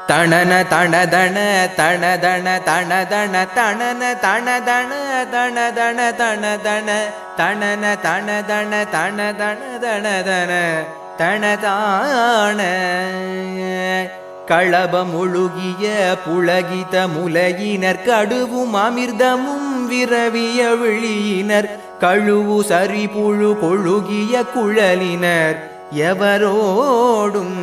தணன தணதண தணதண தணதண தணன தணதண தணதண தணதண தணன தணதண தணதண தணதண தணதான களபமொழுகிய புலகித முலையினர் கடுவும் அமிர்தமும் விரவிய விழியினர் கழுவு சரிபுழு கொழுகிய குழலினர் எவரோடும்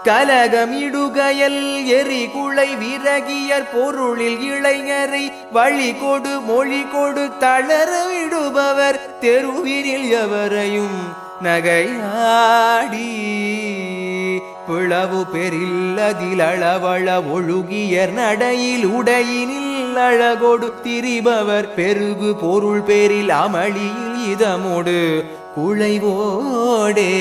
கலகமிடுகையல் எரிகுளை விரகியர் பொருளில் இளைஞரை வழி கொடு மொழி கொடு தளர விடுபவர் தெருவினில் எவரையும் நகையாடி பிளவு பெரில்லதில் அளவள ஒழுகியர் நடையில் உடையினில் அழகொடு திரிபவர் பெருகு பொருள் பேரில் அமளியில் இதமோடு குழைவோடே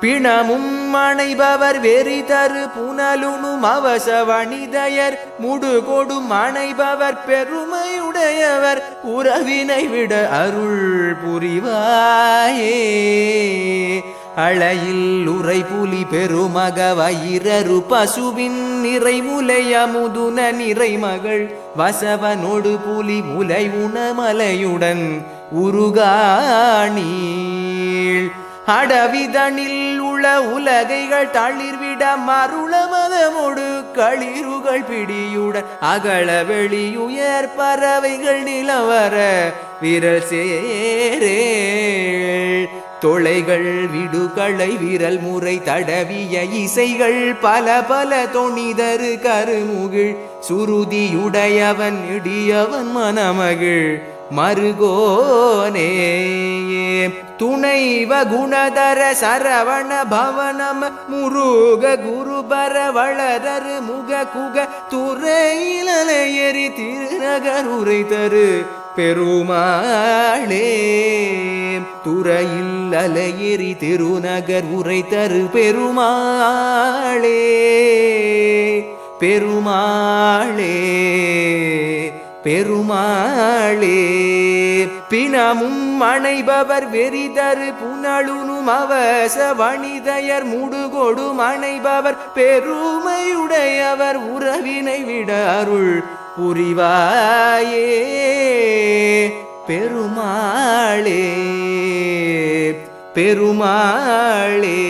பிணமும் அணைபவர் வெறி தரு புனலுணும் அவச வணிதையர் முடுகொடும் அணைபவர் பெருமையுடையவர் உறவினை விட அருள் புரிவாயே அளையில் உரை புலி பெருமக வயிரரு பசுவின் நிறைமுலை அமுதுன நிறைமகள் வசவனொடு புலி முலை உணமலையுடன் உருகாணீள் அடவிதனில் உள உலகைகள் தளிர்விட மருள மதமொடு களிறுகள் பிடியுடன் அகள வெளியுயர் பறவைகள் நிலவர விரல் சேரே தொலைகள் விடுகளை விரல் முறை தடவிய இசைகள் பல பல தொனிதரு கருமுகில் சுருதியுடையவன் இடியவன் மனமகிழ் மருகோனே துணைவ குணதர சரவண பவனம முருக குருபர வளரரு முக குக துறையிலலையறி திருநகர் உரை தரு பெருமாளே துறையில் அலையெறி திருநகர் உரை தரு பெருமாளே பெருமாளே பெருமாளே பிணமும் அணைபவர் வெறிதரு புனலுணும் அவச வணிதையர் முடுகொடும் அணைபவர் பெருமையுடையவர் உறவினை விட அருள் புரிவாயே பெருமாளே பெருமாளே.